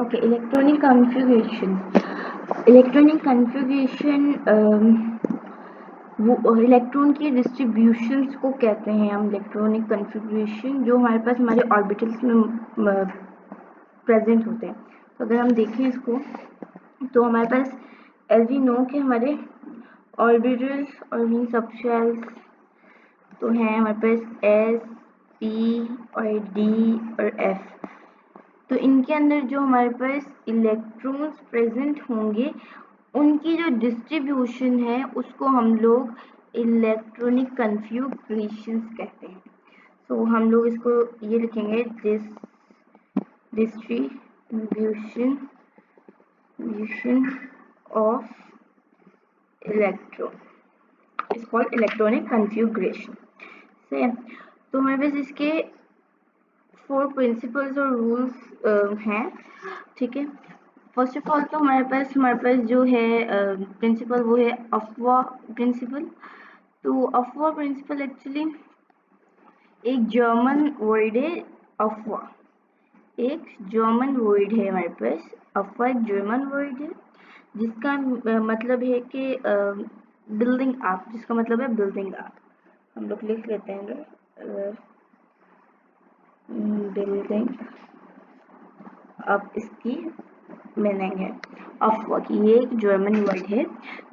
Okay, electronic configuration. Electronic configuration वो electron की distributions को कहते हैं हम इलेक्ट्रॉनिक कॉन्फ़िगरेशन, जो हमारे पास हमारे ऑर्बिटल्स में प्रेजेंट होते हैं। तो अगर हम देखें इसको, तो हमारे पास एज वी नो कि हमारे ऑर्बिटल्स और मीन सबशेल्स तो हैं हमारे पास एस, पी और डी और एफ। तो इनके अंदर जो हमारे पास इलेक्ट्रॉन्स प्रेजेंट होंगे, उनकी जो डिस्ट्रीब्यूशन है उसको हम लोग इलेक्ट्रॉनिक कन्फिग्रेशंस कहते हैं। तो हम लोग इसको ये लिखेंगे, distribution of electron is called electronic configuration. Same. तो हमारे पास इसके 4 प्रिंसिपल्स और रूल्स हैं, ठीक है। फर्स्ट ऑफ ऑल तो हमारे पास जो है प्रिंसिपल वो है अफवाह प्रिंसिपल। तो अफवाह प्रिंसिपल एक्चुअली एक जर्मन वर्ड है। अफवाह एक जर्मन वर्ड है हमारे पास। अफवाह एक जर्मन वर्ड है जिसका मतलब है कि बिल्डिंग अप, जिसका मतलब है बिल्डिंग अप। हम लोग लिख लेते हैं बिल्डिंग अप, इसकी मीनिंग है अफवाह की। ये एक जर्मन वर्ड है,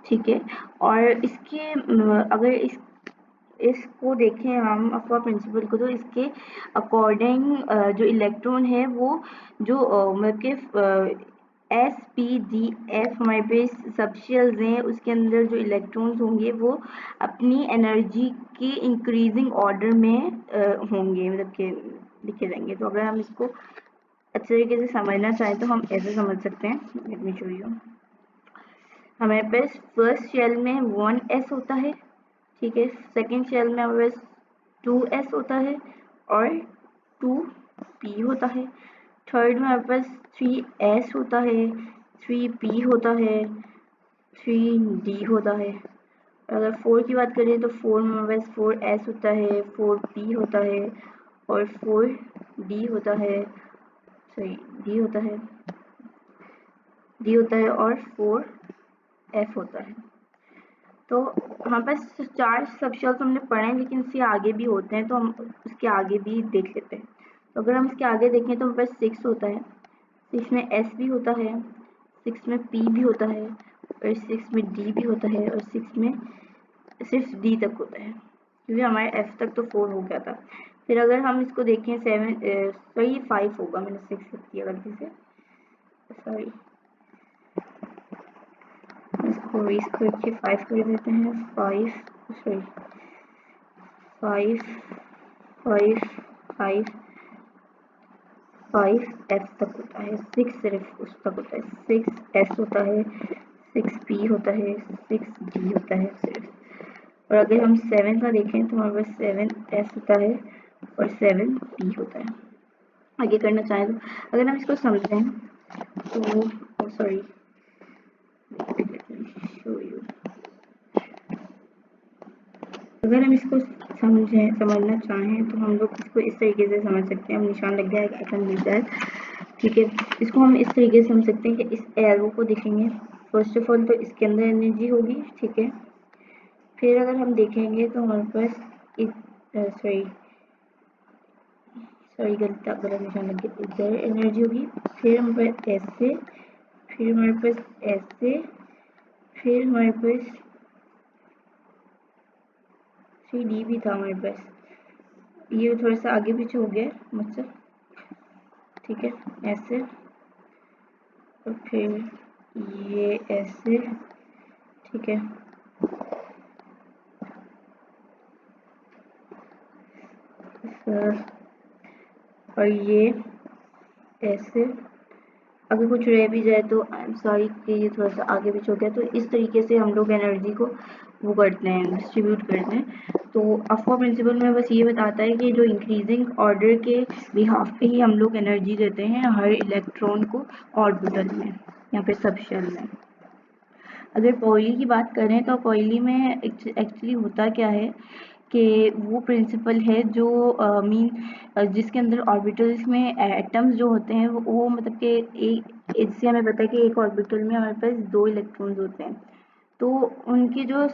ठीक है। और इसके अगर इसको देखें हम अफवाह प्रिंसिपल को, तो इसके अकॉर्डिंग जो इलेक्ट्रॉन है वो जो मतलब कि एस पी डी एफ हमारे पास सबशेल्स हैं, उसके अंदर जो इलेक्ट्रॉन्स होंगे वो अपनी एनर्जी के इंक्रीजिंग ऑर्डर में होंगे, मतलब कि लिखे जाएंगे। तो अगर हम इसको अच्छे तरीके से समझना चाहें तो हम ऐसे समझ सकते हैं। Let me show you. हमारे पास फर्स्ट शेल में 1s होता है, ठीक है। सेकेंड शेल में हमारे पास 2s होता है और 2p होता है। थर्ड में हमारे पास 3s होता है, 3p होता है, 3d होता है। अगर 4 की बात करें तो 4 में हमारे पास 4s होता है, 4p होता है और 4d होता है, सॉरी डी होता है और 4f होता है। तो हमारे पास 4 सबशेल्स हमने पढ़े हैं, लेकिन इससे आगे भी होते हैं, तो हम उसके आगे भी देख लेते हैं। तो अगर हम इसके आगे देखें तो हमारे पास 6 होता है, 6 में s भी होता है, 6 में p भी होता है और 6 में d भी होता है और 6 में सिर्फ d तक होता है, क्योंकि हमारे f तक तो 4 हो गया था। फिर अगर हम इसको देखें 7 सॉरी 5 होगा, मैंने 6 लिख दिया गलती से, सॉरी। इसको रेस करके 5 कर देते हैं। 5 सॉरी 5 5 5 5 एफ तक होता है, 6 सिर्फ उस तक होता है, 6 एस होता है, 6 पी होता है, 6 डी होता है सिर्फ। और अगर हम 7 का देखें तो हमारे पास 7 एस होता है और 7 पी होता है। आगे करना चाहें तो अगर हम इसको समझें तो सॉरी शो यू। अगर हम इसको समझना चाहें तो हम लोग इसको इस तरीके से समझ सकते हैं। हम निशान लग गया, एक आइकन मिल जाए, ठीक है। इसको हम इस तरीके से समझ सकते हैं कि इस एरो को देखेंगे, फर्स्ट ऑफ ऑल तो इसके अंदर एनर्जी होगी, ठीक है। फिर अगर हम देखेंगे तो हमारे पास सॉरी गलत निशान लग गया, इधर एनर्जी होगी। फिर हमारे पास ऐसे, फिर हमारे पास ऐसे, फिर हमारे पास 3D भी था हमारे पास, ये थोड़ा सा आगे पीछे हो गया मुझसे, ठीक है। ऐसे और फिर ये ऐसे, ठीक है। और ये ऐसे, अगर कुछ रह भी जाए तो आई एम सॉरी कि ये थोड़ा सा आगे पीछे हो गया। तो इस तरीके से हम लोग एनर्जी को वो करते हैं, डिस्ट्रीब्यूट करते हैं। तो अफवाह प्रिंसिपल में बस ये बताता है कि जो इंक्रीजिंग ऑर्डर के बिहाफ पे ही हम लोग एनर्जी देते हैं हर इलेक्ट्रॉन को ऑर्बिटल में, यहाँ पे सबशेल में। अगर पॉली की बात करें तो पॉली में एक्चुअली होता क्या है कि वो प्रिंसिपल है जो जिसके अंदर ऑर्बिटल्स में एटम्स जो होते हैं वो मतलब कि इससे हमें पता है कि एक ऑर्बिटल में हमारे पास 2 इलेक्ट्रॉन्स होते हैं, तो उनके जो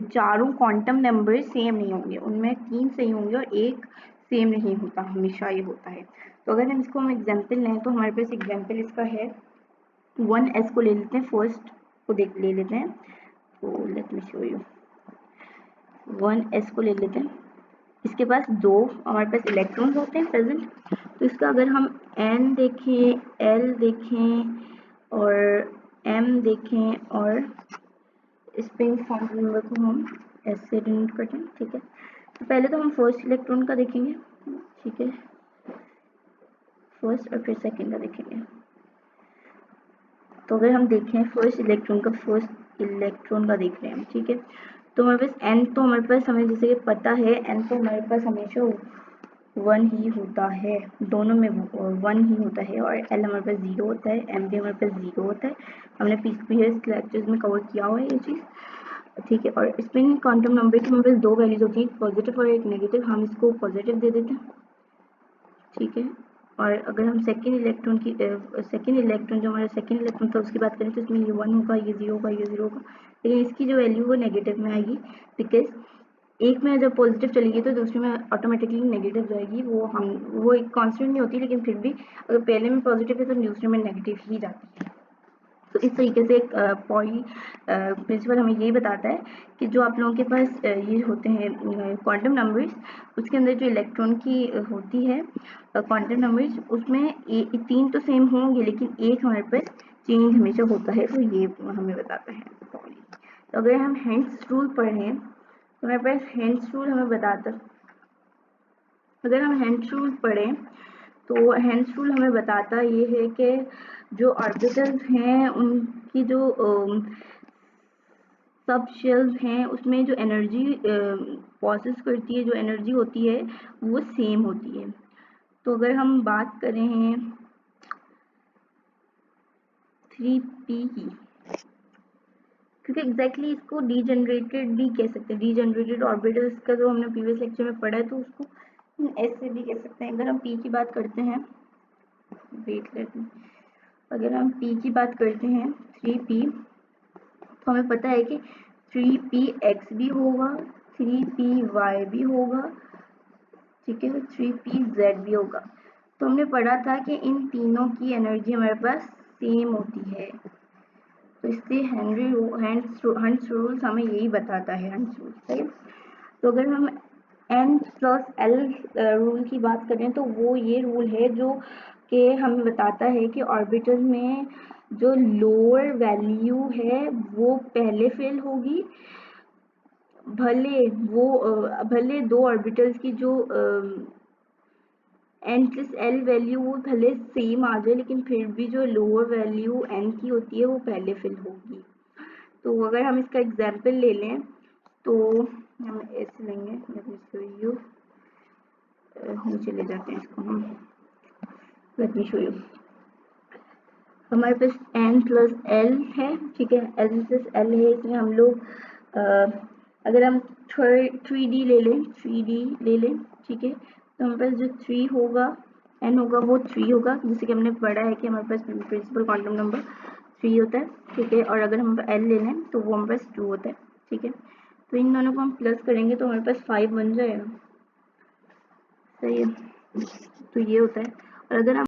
चारों क्वांटम नंबर सेम नहीं होंगे, उनमें 3 सही होंगे और एक सेम नहीं होता, हमेशा ये होता है। तो अगर हम इसको एग्जाम्पल लें तो हमारे पास एग्जाम्पल इसका है 1s को ले लेते हैं, फर्स्ट को ले लेते हैं, तो let me show you. 1s को ले लेते हैं, इसके पास 2 हमारे पास इलेक्ट्रॉन्स होते हैं प्रेजेंट, तो इसका अगर हम n देखें, l देखें और m देखें और स्प्रिंग क्वांटम नंबर को हम s से डिनोट करते हैं, ठीक है। तो पहले तो हम फर्स्ट इलेक्ट्रॉन का देखेंगे, ठीक है, फर्स्ट और फिर सेकंड का देखेंगे। तो अगर हम देखें फर्स्ट इलेक्ट्रॉन का देख रहे हैं, ठीक है, तो हमारे पास n, तो हमारे पास हमें जैसे कि पता है n तो हमारे पास हमेशा 1 ही होता है, दोनों में 1 ही होता है, और l हमारे पास 0 होता है, m भी हमारे पास 0 होता है। हमने प्रीवियस लेक्चर्स में कवर किया हुआ है ये चीज़, ठीक है। और स्पिन क्वांटम नंबर की हमारे पास 2 वैल्यूज होती है, एक पॉजिटिव और एक नेगेटिव, हम इसको पॉजिटिव दे देते हैं, ठीक है। और अगर हम सेकेंड इलेक्ट्रॉन जो हमारा सेकेंड इलेक्ट्रॉन था उसकी बात करें तो इसमें ये 1 होगा, ये 0 होगा, ये 0 होगा, लेकिन इसकी जो वैल्यू वो नेगेटिव में आएगी, बिकॉज एक में जब पॉजिटिव चलेगी तो दूसरे में ऑटोमेटिकली नेगेटिव जाएगी, वो एक कांस्टेंट नहीं होती, लेकिन फिर भी अगर पहले में पॉजिटिव है तो दूसरे में नेगेटिव ही जाती है। तो इस तरीके से एक पॉली प्रिंसिपल हमें यही बताता है कि जो आप लोगों के पास ये होते हैं क्वांटम नंबर्स, उसके अंदर जो इलेक्ट्रॉन की होती है क्वांटम नंबर्स, उसमें 3 तो सेम होंगे लेकिन एक हमारे पास चेंज हमेशा होता है, तो ये हमें बताता है पॉली। तो अगर हम हेंस रूल पढ़ें तो हमारे पास हेंस रूल हमें बताता, अगर हम हेंस रूल पढ़ें तो हेंस रूल हमें बताता ये है कि जो ऑर्बिटल्स हैं उनकी जो सब शेल्स हैं उसमें जो एनर्जी प्रोसेस करती है, जो एनर्जी होती है वो सेम होती है। तो अगर हम बात करें हैं 3p की, क्योंकि एग्जैक्टली इसको डीजनरेटेड भी कह सकते हैं, डीजनरेटेड ऑर्बिटल्स का जो हमने प्रीवियस लेक्चर में पढ़ा है तो उसको ऐसे भी कह सकते हैं। अगर हम p की बात करते हैं, वेट लेट मी, अगर हम p की बात करते हैं 3p, तो हमें पता है कि 3px भी होगा, 3py भी होगा, ठीक है, 3pz भी होगा। तो हमने पढ़ा था कि इन तीनों की एनर्जी हमारे पास सेम होती है, तो इसलिए हंस रूल्स हमें यही बताता है, हंस रूल, सही। तो अगर हम n+l रूल की बात करें तो वो ये रूल है जो कि हमें बताता है कि ऑर्बिटल में जो लोअर वैल्यू है वो पहले फेल होगी, भले 2 ऑर्बिटल्स की जो n+l वैल्यू वो भले सेम आ जाए, लेकिन फिर भी जो लोअर वैल्यू n की होती है वो पहले फिल होगी। तो अगर हम इसका एग्जाम्पल ले लें तो हम ऐसे लेंगे, नीचे ले जाते हैं इसको हम, लेट मी शो यू। हमारे पास n+l है, ठीक है, n+l है, इसमें हम लोग अगर हम 3D ले लें, ठीक है, तो हमारे पास जो 3 होगा, n होगा वो 3 होगा, जैसे कि हमने पढ़ा है कि हमारे पास प्रिंसिपल क्वांटम नंबर 3 होता है, ठीक है। और अगर हम l ले लें तो वो हमारे पास 2 होता है, ठीक है। तो इन दोनों को हम प्लस करेंगे तो हमारे पास 5 बन जाएगा, सही है। तो ये होता है। और अगर हम